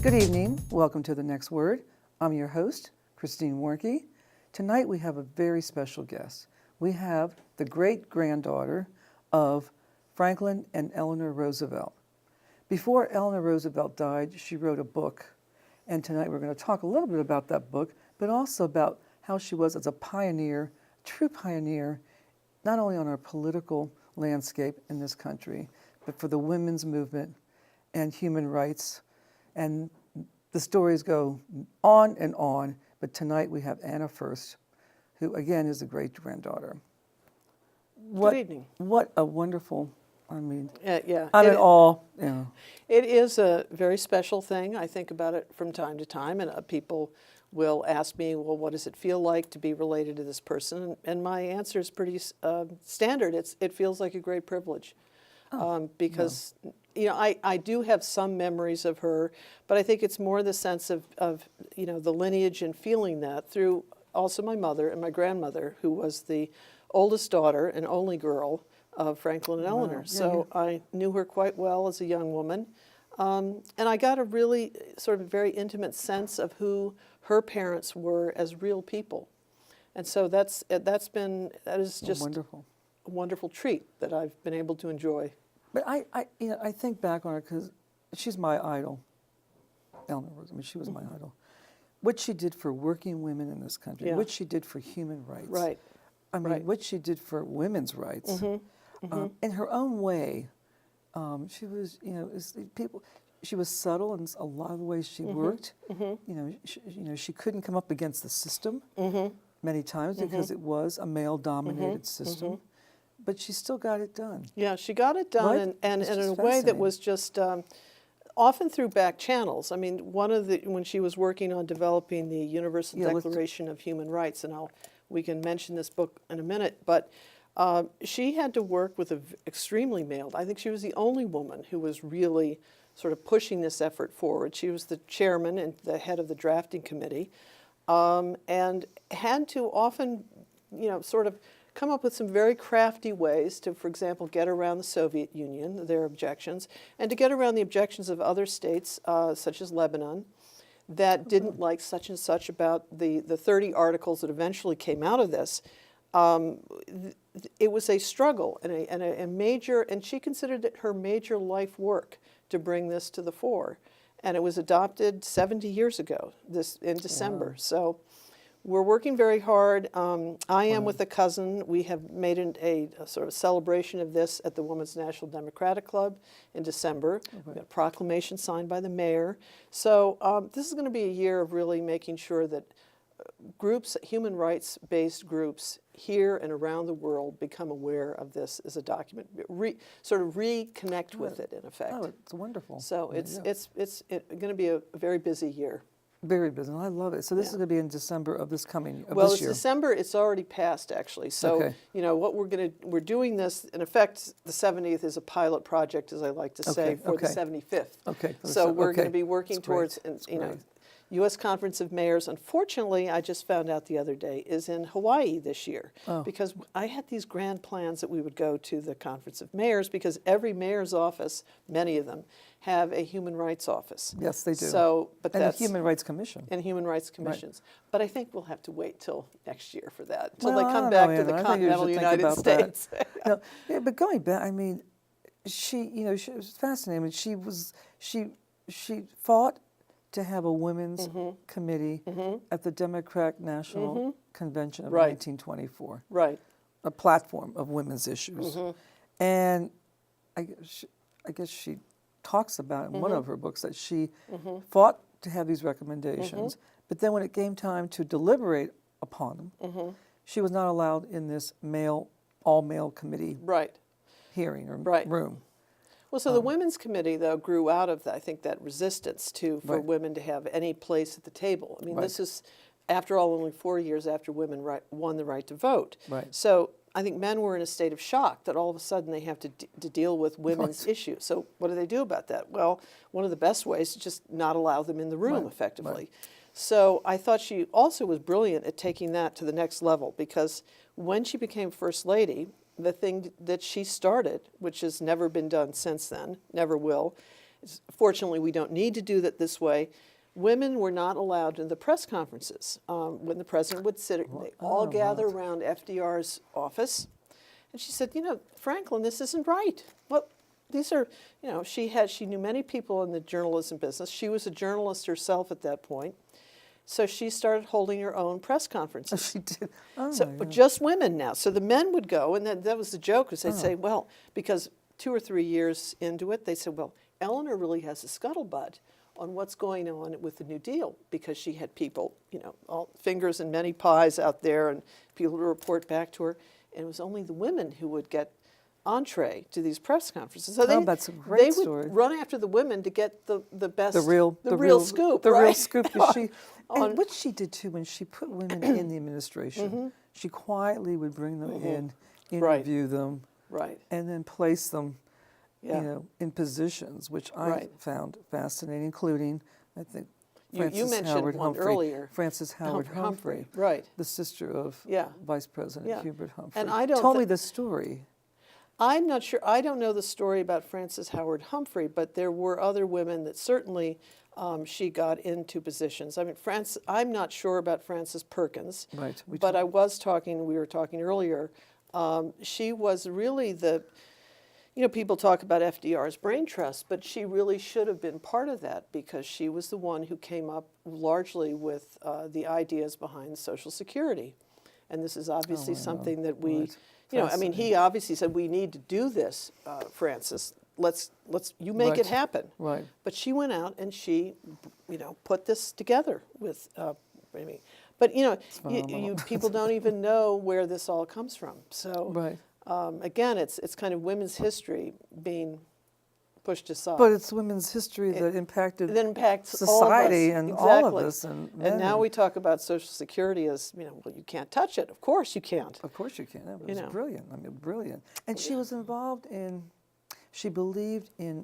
Good evening. Welcome to The Next Word. I'm your host, Christine Warnke. Tonight we have a very special guest. We have the great-granddaughter of Franklin and Eleanor Roosevelt. Before Eleanor Roosevelt died, she wrote a book, and tonight we're going to talk a little bit about that book, but also about how she was as a pioneer, true pioneer, not only on our political landscape in this country, but for the women's movement and human rights. And the stories go on, but tonight we have Anna First, who again is a great-granddaughter. Good evening. What a wonderful, I'm in awe. Yeah. It is a very special thing. I think about it from time to time, and people will ask me, well, what does it feel like to be related to this person? And my answer is pretty standard. It feels like a great privilege. Because I do have some memories of her, but I think it's more the sense of the lineage and feeling that through also my mother and my grandmother, who was the oldest daughter and only girl of Franklin and Eleanor. So I knew her quite well as a young woman. And I got a really sort of very intimate sense of who her parents were as real people. And so that is just wonderful. A wonderful treat that I've been able to enjoy. But I think back on her because she's my idol. Eleanor Roosevelt, I mean, she was my idol. What she did for working women in this country, what she did for human rights. Right. I mean, what she did for women's rights. In her own way, she was, she was subtle in a lot of the ways she worked. She couldn't come up against the system many times because it was a male-dominated system. But she still got it done. Yeah, she got it done, right? and in a way that was just often through back channels. I mean, when she was working on developing the Universal Declaration of Human Rights, and we can mention this book in a minute, but she had to work with an extremely male. I think she was the only woman who was really sort of pushing this effort forward. She was the chairman and the head of the drafting committee, and had to often, sort of come up with some very crafty ways to, for example, get around the Soviet Union, their objections, and to get around the objections of other states, such as Lebanon, that didn't like such and such about the 30 articles that eventually came out of this. It was a struggle and a major, and she considered it her major life work to bring this to the fore. And it was adopted 70 years ago, in December. Wow. So we're working very hard. I am with a cousin. We have made a sort of celebration of this at the Women's National Democratic Club in December. We got a proclamation signed by the mayor. So this is going to be a year of really making sure that groups, human rights-based groups here and around the world become aware of this as a document, sort of reconnect with it in effect. Oh, it's wonderful. So it's going to be a very busy year. Very busy. I love it. So this is going to be in December of this year. Well, it's December. It's already passed, actually. So what we're doing this in effect. The 70th is a pilot project, as I like to say, for the 75th. Okay. So we're going to be working towards, U.S. Conference of Mayors. Unfortunately, I just found out the other day, is in Hawaii this year. Because I had these grand plans that we would go to the Conference of Mayors, because every mayor's office, many of them, have a human rights office. Yes, they do. So, and a human rights commission. And human rights commissions. Right. But I think we'll have to wait till next year for that, until they come back to the continental United States. But going back, I mean, she was fascinating. She fought to have a women's committee at the Democratic National Convention of 1924. Right. A platform of women's issues. And I guess she talks about in one of her books that she fought to have these recommendations, but then when it came time to deliberate upon them, she was not allowed in this all-male committee hearing or room. Well, so the Women's Committee, though, grew out of, I think, that resistance for women to have any place at the table. I mean, this is, after all, only 4 years after women won the right to vote. So I think men were in a state of shock that all of a sudden they have to deal with women's issues. So what do they do about that? Well, one of the best ways is just not allow them in the room, effectively. So I thought she also was brilliant at taking that to the next level, because when she became First Lady, the thing that she started, which has never been done since then, never will, Fortunately, we don't need to do that this way. Women were not allowed in the press conferences. When the president would sit, they all gather around FDR's office. And she said, Franklin, this isn't right. Well, these are, she knew many people in the journalism business. She was a journalist herself at that point. So she started holding her own press conferences. She did. Oh, so, but just women now. So the men would go, and that was the joke, because they'd say, well, because 2 or 3 years into it, they said, well, Eleanor really has a scuttlebutt on what's going on with the New Deal, because she had people, all fingers in many pies out there, and people to report back to her. And it was only the women who would get entree to these press conferences. So that's a great story. They would run after the women to get the best, the real scoop, the right? real scoop. And what she did too, when she put women in the administration, she quietly would bring them in, interview them, and then place them, in positions, which I found fascinating, including, I think, You mentioned one earlier. Frances Howard Humphrey, right? The sister of Vice President Hubert Humphrey. And I don't Tell me the story. I'm not sure. I don't know the story about Frances Howard Humphrey, but there were other women that certainly she got into positions. I mean, I'm not sure about Frances Perkins, right? But we were talking earlier. She was really people talk about FDR's brain trust, but she really should have been part of that, because she was the one who came up largely with the ideas behind Social Security. And this is obviously something that we, he obviously said, we need to do this, Frances. You make it happen. Right. But she went out and she, put this together with, but people don't even know where this all comes from. So. Again, it's kind of women's history being pushed aside. But it's women's history that impacted society and exactly. all of us. And now we talk about Social Security as, well, you can't touch it. Of course you can't. Of course you can't. It was brilliant. I mean, brilliant. And she was involved she believed in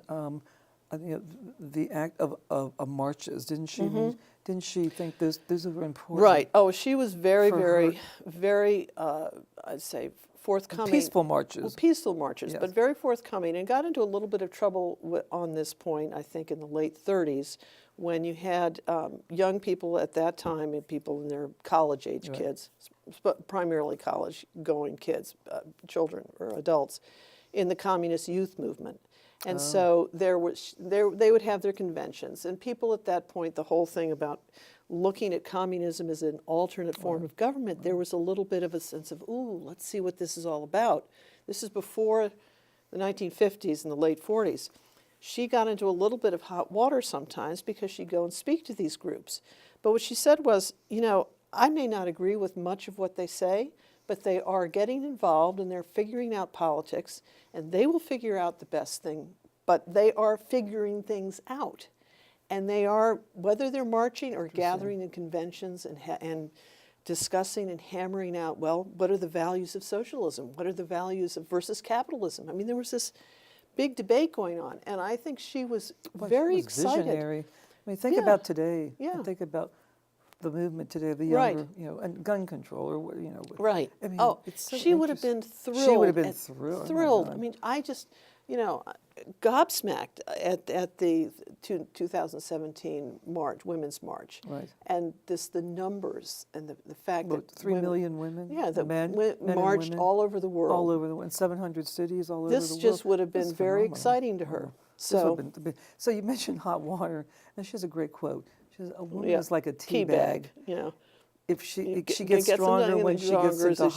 the act of marches, didn't she? Mm-hmm. Didn't she think those are important? Right. Oh, she was very, very, I'd say, forthcoming. Peaceful marches. Well, peaceful marches, yes. But very forthcoming, and got into a little bit of trouble on this point, I think, in the late 30s, when you had young people at that time, and people in their college-age kids, but primarily college-going kids, children or adults, in the communist youth movement. And so they would have their conventions, and people at that point, the whole thing about looking at communism as an alternate form of government, there was a little bit of a sense of, ooh, let's see what this is all about. This is before the 1950s and the late 40s. She got into a little bit of hot water sometimes because she'd go and speak to these groups. But what she said was, I may not agree with much of what they say, but they are getting involved and they're figuring out politics, and they will figure out the best thing, but they are figuring things out. And they are, whether they're marching or gathering in conventions and discussing and hammering out, well, what are the values of socialism? What are the values of versus capitalism? I mean, there was this big debate going on, and I think she was very excited. Visionary. I mean, think about today. Yeah. Think about the movement today, the younger, and gun control, or Right. I mean, it's so she would have been thrilled. She would have been thrilled. Thrilled. I mean, I just, gobsmacked at the 2017 march, Women's March. Right. And the numbers and the fact that 3 million women. Yeah, the men marched women, all over the world. All over the world, in 700 cities all over the world. This just would have been very exciting to her. So you mentioned hot water, and she has a great quote. She says, "A woman is like a tea bag. If she gets stronger when she gets into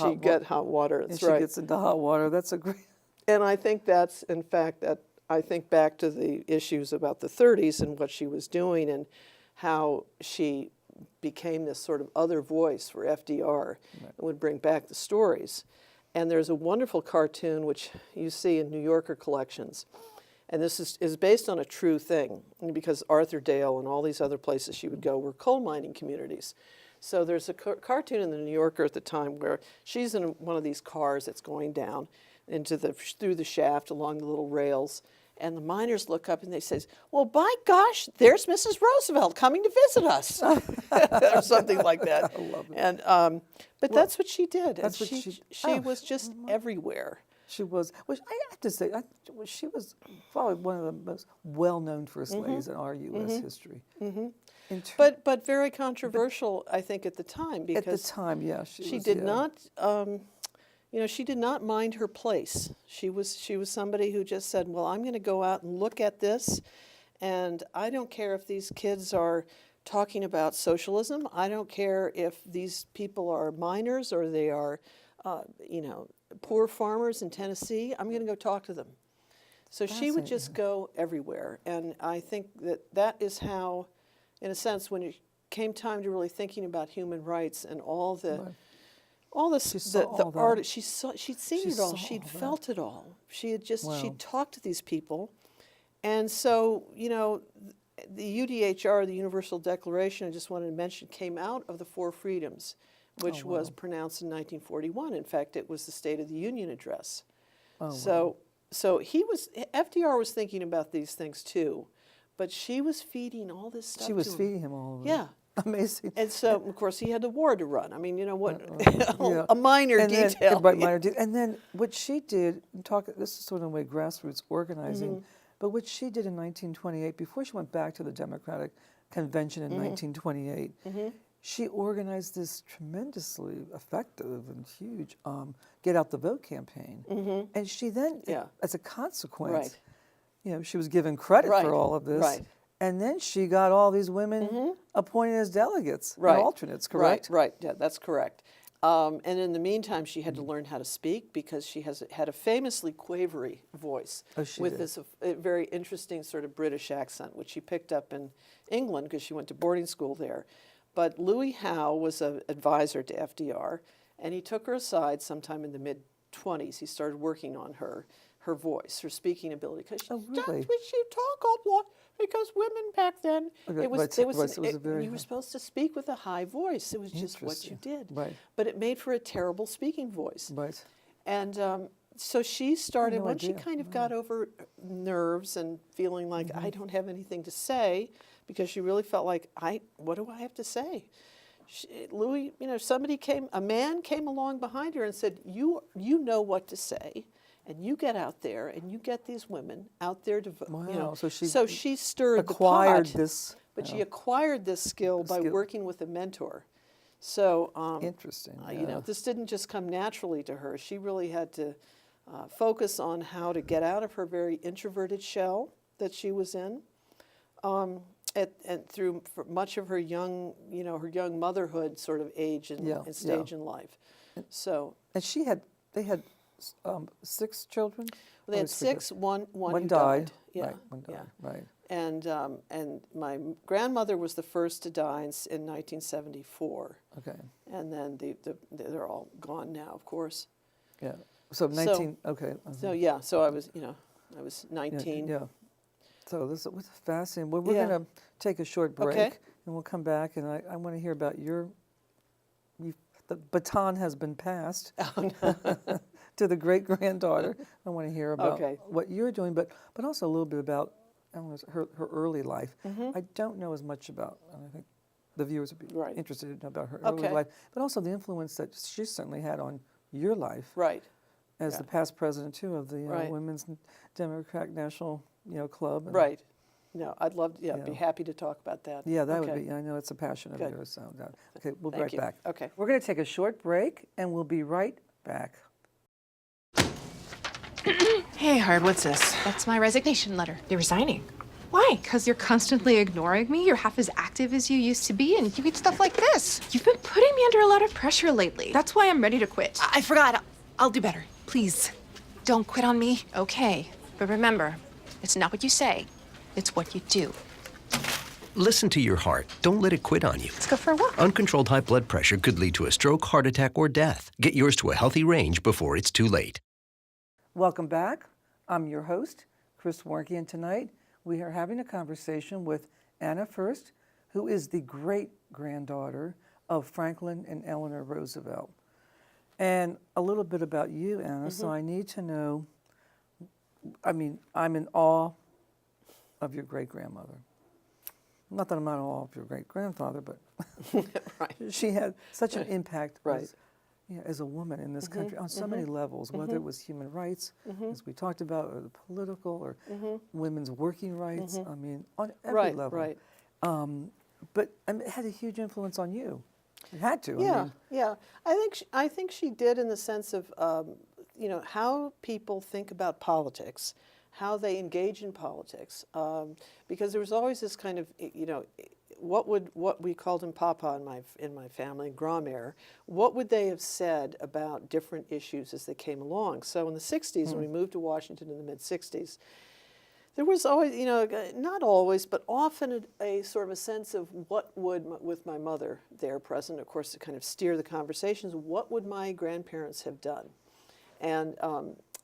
hot water. That's right. She gets into hot water. That's a great." And I think that's, in fact, I think back to the issues about the 30s and what she was doing and how she became this sort of other voice for FDR and would bring back the stories. And there's a wonderful cartoon which you see in New Yorker collections. And this is based on a true thing, because Arthur Dale and all these other places she would go were coal mining communities. So there's a cartoon in the New Yorker at the time where she's in one of these cars that's going down through the shaft along the little rails, and the miners look up and they say, "Well, by gosh, there's Mrs. Roosevelt coming to visit us," or something like that. I love it. And but that's what she did. That's and what she was just everywhere. She was, which I have to say, she was probably one of the most well-known first ladies in our U.S. history. But very controversial, I think, at the time, At because the time, yeah, she was, did yeah. not, she did not mind her place. She was somebody who just said, well, I'm going to go out and look at this, and I don't care if these kids are talking about socialism. I don't care if these people are miners or they are, poor farmers in Tennessee. I'm going to go talk to them. So she would just go everywhere, and I think that is how, in a sense, when it came time to really thinking about human rights and all the art, she'd seen it all, she'd felt it all. She had just she'd talked to these people, and so the UDHR, the Universal Declaration, I just wanted to mention, came out of the Four Freedoms, which was pronounced in 1941. In fact, it was the State of the Union address. So FDR was thinking about these things too, but she was feeding all this stuff. She was feeding him all of it. Yeah. Amazing. And so, of course, he had the war to run. I mean, a minor detail. Minor detail. And then what she did, this is sort of a way grassroots organizing, but what she did in 1928, before she went back to the Democratic Convention in 1928, she organized this tremendously effective and huge Get Out the Vote campaign. And she then, as a consequence, she was given credit for all of this. Right. And then she got all these women appointed as delegates and alternates, correct? Right, yeah, that's correct. And in the meantime, she had to learn how to speak because she had a famously quavery voice with this very interesting sort of British accent, which she picked up in England because she went to boarding school there. But Louis Howe was an advisor to FDR, and he took her aside sometime in the mid-20s. He started working on her voice, her speaking ability, because she talk a lot. Because women back then, you were supposed to speak with a high voice. It was just what you did. Right. But it made for a terrible speaking voice. Right. And so she started, once she kind of got over nerves and feeling like, I don't have anything to say, because she really felt like, what do I have to say? Louis, a man came along behind her and said, you know what to say. And you get out there, and you get these women out there to vote. So she stirred the pot. But she acquired this skill by working with a mentor. So interesting. This didn't just come naturally to her. She really had to focus on how to get out of her very introverted shell that she was in, and through much of her young motherhood sort of age and stage in life. So. And they had 6 children? Well, they had 6. One who died. Yeah. Right, one died. Right. And my grandmother was the first to die in 1974. Okay. And then they're all gone now, of course. Yeah. So 19. Okay. So I was 19. Yeah. So this was fascinating. Well, we're going to take a short break, and we'll come back, and I want to hear about the baton has been passed. Oh, no. To the great-granddaughter. I want to hear about what you're doing, but also a little bit about her early life. I don't know as much about, and I think the viewers would be interested in about her early life, but also the influence that she certainly had on your life. Right. As the past president, too, of the Women's Democratic National Club. Right. No, I'd love to, be happy to talk about that. Yeah, that would be, I know it's a passion of yours. So okay, we'll be right back. Okay. We're going to take a short break, and we'll be right back. Hey, Hard, what's this? That's my resignation letter. You're resigning. Why? Because you're constantly ignoring me. You're half as active as you used to be, and you get stuff like this. You've been putting me under a lot of pressure lately. That's why I'm ready to quit. I forgot. I'll do better. Please, don't quit on me. Okay, but remember, it's not what you say, it's what you do. Listen to your heart. Don't let it quit on you. Let's go for a walk. Uncontrolled high blood pressure could lead to a stroke, heart attack, or death. Get yours to a healthy range before it's too late. Welcome back. I'm your host, Chris Warnke, and tonight we are having a conversation with Anna Furst, who is the great-granddaughter of Franklin and Eleanor Roosevelt. And a little bit about you, Anna, so I need to know, I'm in awe of your great-grandmother. Not that I'm not in awe of your great-grandfather, but she had such an impact yeah, as a woman in this country on so many levels, whether it was human rights, as we talked about, or the political, or women's working rights. I mean, on every Right, level. right. But I mean, it had a huge influence on you. It had to. Yeah, I mean, yeah. I think she did in the sense of, you know, how people think about politics, how they engage in politics, because there was always this kind of, you know, what we called him Papa in my family, grand-mère, what would they have said about different issues as they came along? So in the 60s, when we moved to Washington in the mid-60s, there was always, you know, not always, but often a sort of a sense of what would, with my mother there present, of course, to kind of steer the conversations, what would my grandparents have done? And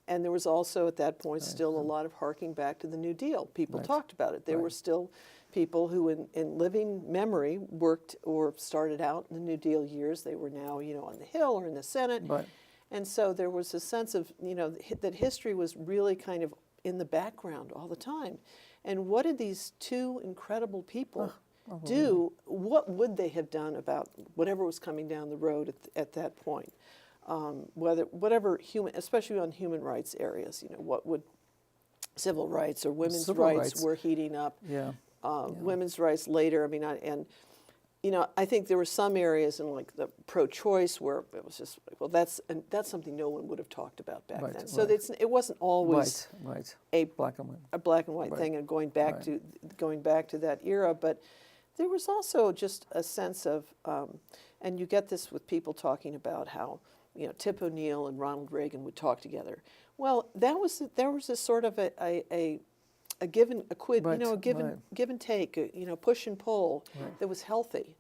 there was also at that point still a lot of harking back to the New Deal. People talked about it. There were still people who in living memory worked or started out in the New Deal years. They were now, you know, on the Hill or in the Senate. Right. And so there was a sense of, you know, that history was really kind of in the background all the time. And what did these two incredible people do? What would they have done about whatever was coming down the road at that point? Whatever human, especially on human rights areas, you know, what would civil rights or women's Civil rights rights. were heating up. Yeah. Women's rights later. I mean, and you know, I think there were some areas in like the pro-choice where it was just well, that's something no one would have talked about back then. So it wasn't always a black and white. a black and white thing, and going back to that era. But there was also just a sense of, and you get this with people talking about how, you know, Tip O'Neill and Ronald Reagan would talk together. Well, there was a sort of a give and a quid, you know, a give and take, you know, push and pull that was healthy,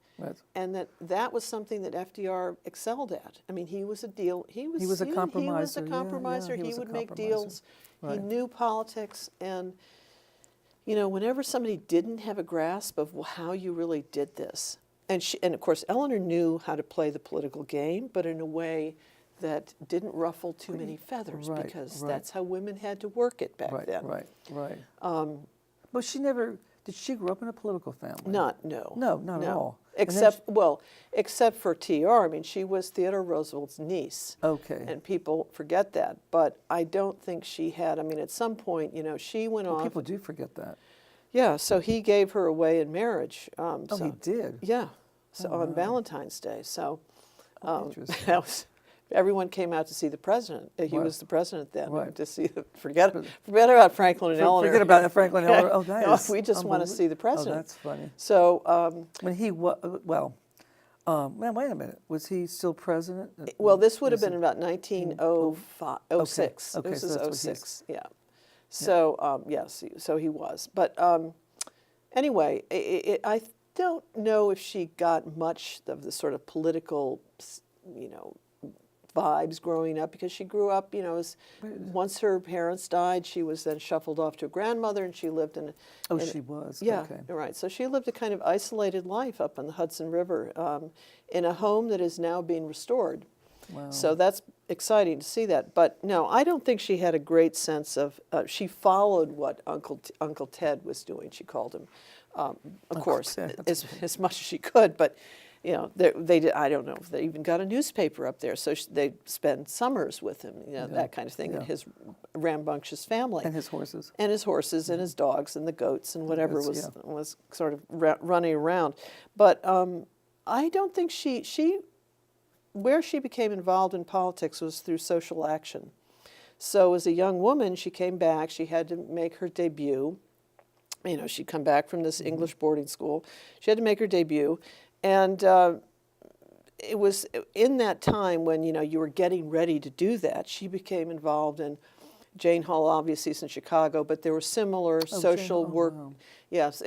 and that was something that FDR excelled at. I mean, he was a deal. He was a compromiser. He was a compromiser. He would make deals. He knew politics, and you know, whenever somebody didn't have a grasp of how you really did this, and of course Eleanor knew how to play the political game, but in a way that didn't ruffle too many feathers, because that's how women had to work it back then. Right. But did she grow up in a political family? No, not at all. Except for TR. I mean, she was Theodore Roosevelt's niece. Okay. And people forget that. But I don't think she had, I mean, at some point, you know, she went off. People do forget that. Yeah, so he gave her away in marriage. He did? Yeah, so on Valentine's Day. So interesting. that was... Everyone came out to see the president. He was the president then. To see forget about Franklin and Eleanor. Forget about Franklin and Eleanor. Oh, that is we just want to see the president. Oh, that's funny. So when he was man, wait a minute. Was he still president? Well, this would have been about 1906. Okay, This so is that's what 06. Yeah. So yes, so he was. But anyway, I don't know if she got much of the sort of political, you know, vibes growing up, because she grew up, you know, once her parents died, she was then shuffled off to a grandmother, and she lived in. She was. Yeah, okay. Right. So she lived a kind of isolated life up on the Hudson River, in a home that is now being restored. Wow. So that's exciting to see that. But no, I don't think she had a great sense of. She followed what Uncle Ted was doing. She called him, of course, as much as she could, but. You know, they did. I don't know if they even got a newspaper up there, so they'd spend summers with him, you know, that kind of thing, and his rambunctious family. And his horses. And his horses, and his dogs, and the goats, and whatever was sort of running around. But I don't think where she became involved in politics was through social action. So as a young woman, she came back. She had to make her debut. You know, she'd come back from this English boarding school. She had to make her debut. And it was in that time when, you know, you were getting ready to do that, she became involved in Jane Hall, obviously, is in Chicago, but there were similar social work. Wow. Yes,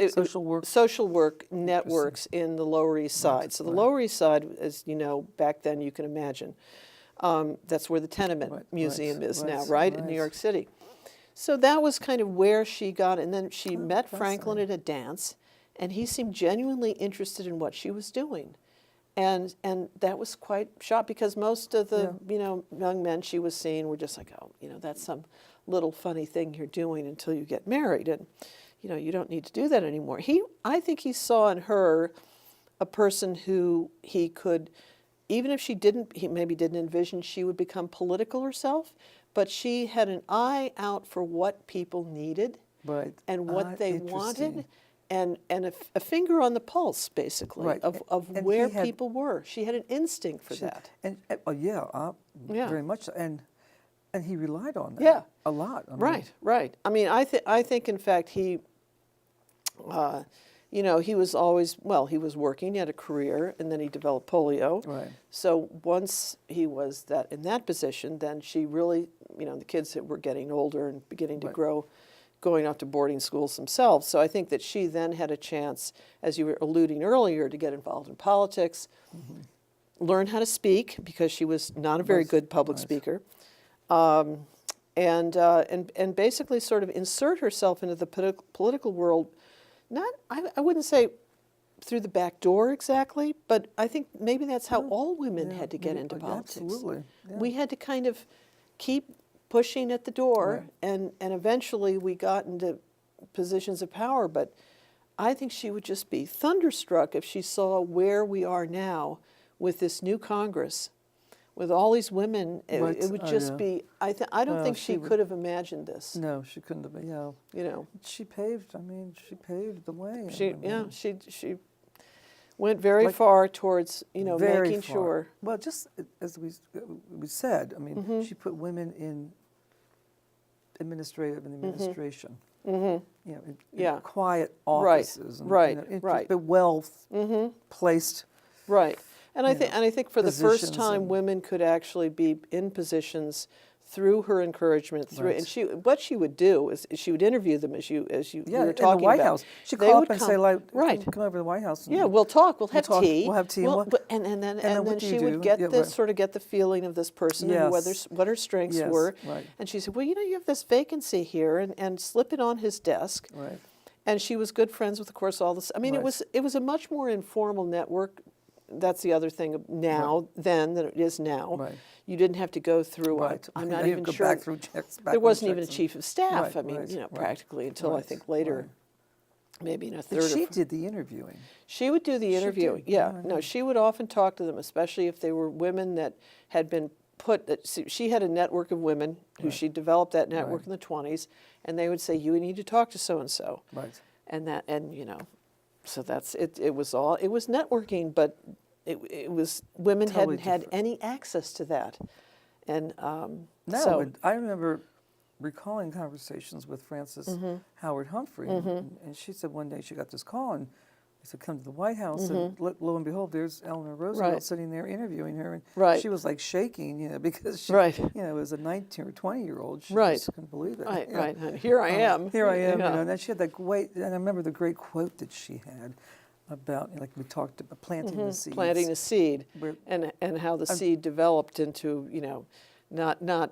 social work networks in the Lower East Side. So the Lower East Side, as you know, back then you can imagine, that's where the Tenement Museum is now, right, in New York City. So that was kind of where she got, and then she met Franklin at a dance. And he seemed genuinely interested in what she was doing. And that was quite shocked, because most of the you know, young men she was seeing were just like, oh, you know, that's some little funny thing you're doing until you get married. And, you know, you don't need to do that anymore. I think he saw in her a person who he could even if he maybe didn't envision she would become political herself, but she had an eye out for what people needed Right. and what they Interesting. wanted, and a finger on the pulse, basically, Right. of And where he had- people were. She had an instinct for that. And yeah, Yeah. very much so. And he relied on that. Yeah. A lot. I mean, Right, right. I mean, I think, in fact, he, you know, he was always, well, he was working, he had a career, and then he developed polio. Right. So once he was in that position, then she really, you know, the kids that were getting older and beginning to Right. grow, going off to boarding schools themselves. So I think that she then had a chance, as you were alluding earlier, to get involved in politics, learn how to speak, because she was not a very Right, good public right. speaker, and basically sort of insert herself into the political world. Not, I wouldn't say through the back door exactly, but I think maybe that's how all women Yeah, had to get maybe- into yeah, politics. absolutely, yeah. We had to kind of keep pushing at the door, Right. and eventually we got into positions of power. But I think she would just be thunderstruck if she saw where we are now with this new Congress, with all these women. Right. It would Oh, just yeah. be. I don't Well, think she she would- could have imagined this. No, she couldn't have been. Yeah. You know. She paved. I mean, she paved the way. She, I mean, yeah, she went very Like, far towards, very making far. sure. Mm-hmm. Well, just as we said, I mean, she put women in administrative and administration. You know, in Yeah. quiet Right, offices. And, right, in right. The wealth placed. Right. And I think for the first positions time, and- women could actually be in positions through her encouragement. Right. And what she would do is she would interview them as you Yeah, we were in talking the White about. House. She'd They call would up and say, come- like, right. come over to the White House. And Yeah, we'll talk. We'll have talk. tea. We'll have tea, and what- and then then and what then do you she would do? get Yeah, this right. sort of get the feeling of this person and Yes. what her strengths Yes, were. right. And she said, well, you have this vacancy here, and slip it on his desk. Right. And she was good friends with, of course, all this. I mean, Right. it was a much more informal network. That's the other thing now then than it is now. Right. You didn't have to go through. Right. I'm You not didn't even go sure. back through checks, There background wasn't even a checks and- chief of staff. Right, I mean, right, right. practically until I Right, think later, right. maybe in a But third. she or did the interviewing. She would do the interviewing. did. Yeah. Yeah, I No, know. she would often talk to them, especially if they were women that had been she had a network of women who she developed that network Right. in the 20s, and they would say, you need to talk to so and so. Right. And so that's it. It was networking, but it was women Totally hadn't had different. any access to that, and No, so I remember recalling conversations with Frances Howard Humphrey, and she said one day she got this call and they said, come to the White House, and lo and behold, there's Eleanor Roosevelt Right. sitting there interviewing her, and Right. she was like shaking, because she, Right. as a 19 or 20-year-old, she Right. just couldn't believe it. right, Yeah. right. And here I am. Here I am, Yeah. and then she had that great, and I remember the great quote that she had about, like we talked about planting the seeds. Planting a seed, Where- and how the seed developed into not.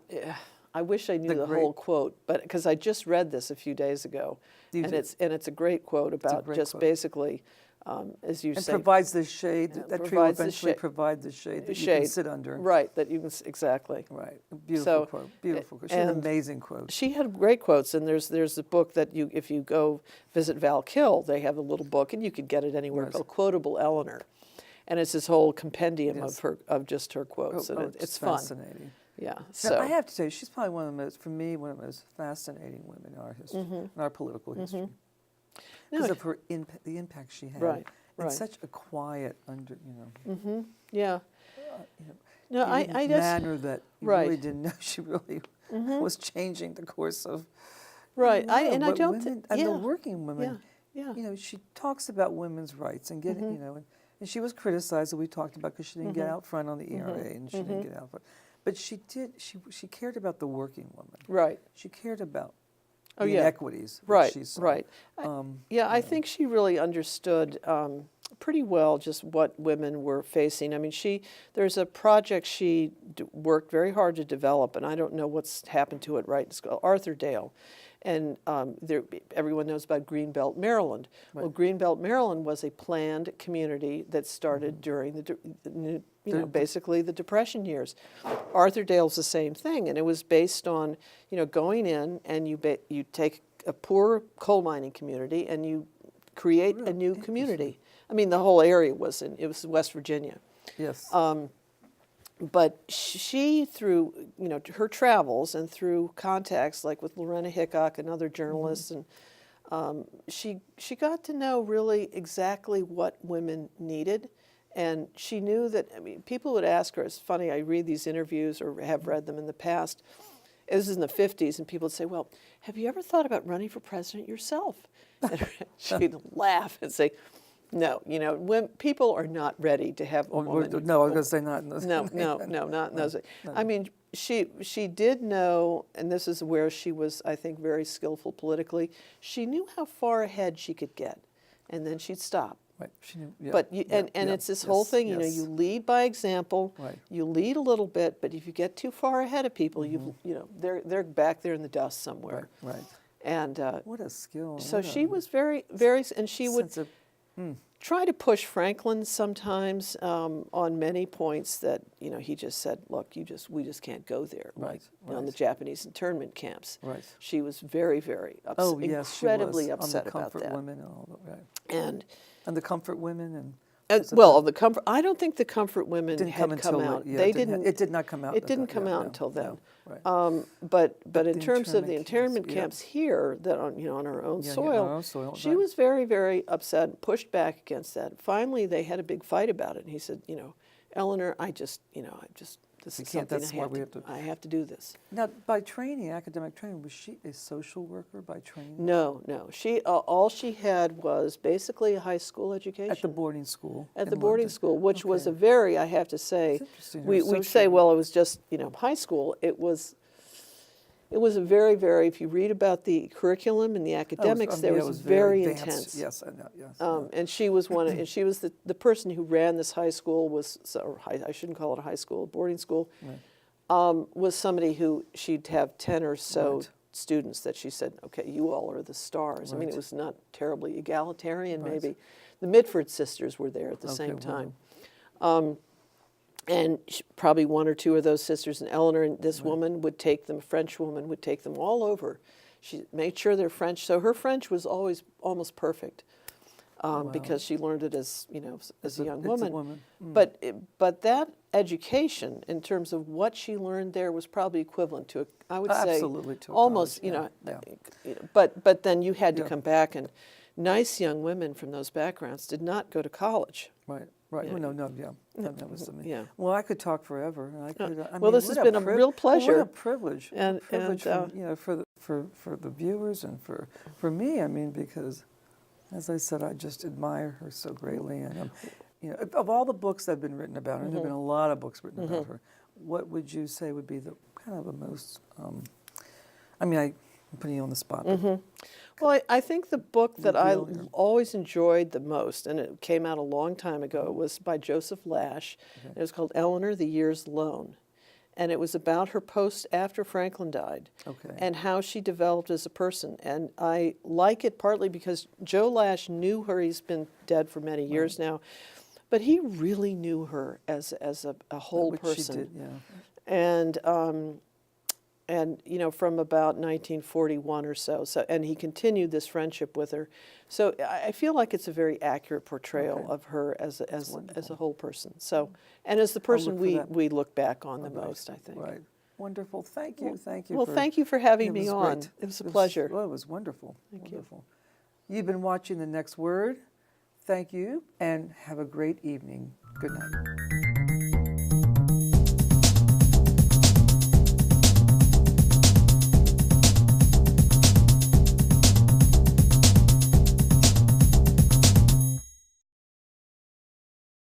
I wish I knew The the great- whole quote, but because I just read this a few days ago, You and did. it's a great quote about great just quote. basically, as you And say, provides the shade, that tree will provides the eventually shade- provide the shade that you shade. can sit under. Right, that you can exactly. Right. A beautiful So, quote. Beautiful quote. She had and amazing quotes. She had great quotes, and there's a book that if you go visit Val Kill, they have a little book, and you could get it anywhere Yes. called Quotable Eleanor, and it's this whole compendium Yes. of just her quotes, and it's fun. fascinating. Yeah. Now, So I have to tell you, she's probably one of the most, for me, one of the most fascinating women in our history, in our political history, because No, of her the impact she had. Right, And right. such a quiet, yeah. you know, No, I in just manner that you Right. really didn't know she really was changing the course of. right. No, I but don't. women, and the working women. Yeah. She talks about women's rights and getting, and she was criticized, that we talked about, because she didn't get out front on the ERA, and she didn't get out front. But she did. She cared about the working woman. Right. She cared about Oh, the yeah. inequities. that Right. She saw. Right. Yeah, I think she really understood pretty well just what women were facing. I mean, there's a project she worked very hard to develop, and I don't know what's happened to it. Right, it's called Arthurdale, and everyone knows about Greenbelt, Maryland. Well, Greenbelt, Maryland was a planned community that started during basically the Depression years. Arthurdale's the same thing, and it was based on going in and you take a poor coal mining community and you create a new community. I mean, the whole area it was West Virginia. Yes. but she, through her travels and through contacts like with Lorena Hickok and other journalists, and she got to know really exactly what women needed, and she knew that. I mean, people would ask her. It's funny. I read these interviews or have read them in the past. This is in the 50s, and people would say, "Well, have you ever thought about running for president yourself?" And she'd laugh and say, "No, when people are not ready to have a woman." No, I was going to say not in those. No, not in those. I mean, she did know, and this is where she was, I think, very skillful politically. She knew how far ahead she could get, and then she'd stop. Right. She knew, yeah, But yeah, it's this whole thing, yes. you lead by example. Right. You lead a little bit, but if you get too far ahead of people, they're back there in the dust somewhere. Right. And What a skill. so what she a was very, very, and she would sense of- try to push Franklin sometimes on many points that he just said, "Look, we just can't go there." Right, Like on the right. Japanese internment camps. Right. She was very, very upset, Oh, yes, she incredibly was, upset on the about comfort that. women and all that. Right. And the comfort women and. the comfort. I don't think the comfort women Didn't had come come until out. yeah, They it didn't. didn't. It did not come out. It at didn't that- come yeah, out no, until then. no, right. But the in terms of the internment internment camps, camps here, that on our own Yeah, yeah, soil, on our own soil, she right. was very, very upset and pushed back against that. Finally, they had a big fight about it, and he said, "Eleanor, this We is can't- something that's why we have to- I have to do this." Now, by training, academic training, was she a social worker by training? No. She all she had was basically a high school education. At the boarding school. At in the boarding London. school, which was a Okay. very, I have to say, It's interesting, her we'd say, social- well, it was just, high school. It was a very, very, if you read about the curriculum and the academics, Yeah, there it was very advanced. intense. Yes, I know. Yes. And she was and she was the person who ran this high school I shouldn't call it a high school, a boarding school, was somebody who she'd have 10 or so Right. students that she said, "Okay, you all are the stars." I mean, it Right. was not terribly egalitarian, Right. maybe. The Mitford sisters were there at the Okay, same wow. time. And probably one or two of those sisters, and Eleanor and this woman would take them, a French woman would take them all over. She made sure they're French, so her French was always almost perfect because she learned it as as a young it's a woman. woman. But that education, in terms of what she learned there, was probably equivalent to I would say Absolutely to a almost college, yeah. But then you had to Yeah. come back, and nice young women from those backgrounds did not go to college. Right. Right. Yeah. Well, no, yeah. That was something. Yeah. Well, I could talk forever. And I could. I Well, mean, this what has been a real What pleasure. a privilege. And- a privilege and, for the viewers and for me. I mean, because, as I said, I just admire her so greatly. And of all the books that have been written about her, and there've been a lot of books written about her. What would you say would be the kind of the most? I'm putting you on the spot. but Well, I think the book that I Reveal your- always enjoyed the most, and it came out a long time ago, was by Joseph Lash. It was called Eleanor, the Year's Loan. And it was about her post after Franklin died Okay. and how she developed as a person. And I like it partly because Joe Lash knew her. He's been dead for many years now. But he really knew her as a whole which person. she did, yeah. And from about 1941 or so. And he continued this friendship with her. So I feel like it's a very accurate portrayal Okay. of her as a wonderful. whole person. So, and as the person look for that. we look back on the Right, most, I think. Right. Wonderful. Thank you. Thank you. Well, thank you for having it me was on. great. It was a pleasure. Well, it was wonderful. Thank you. Wonderful. You've been watching The Next Word. Thank you, and have a great evening. Good night.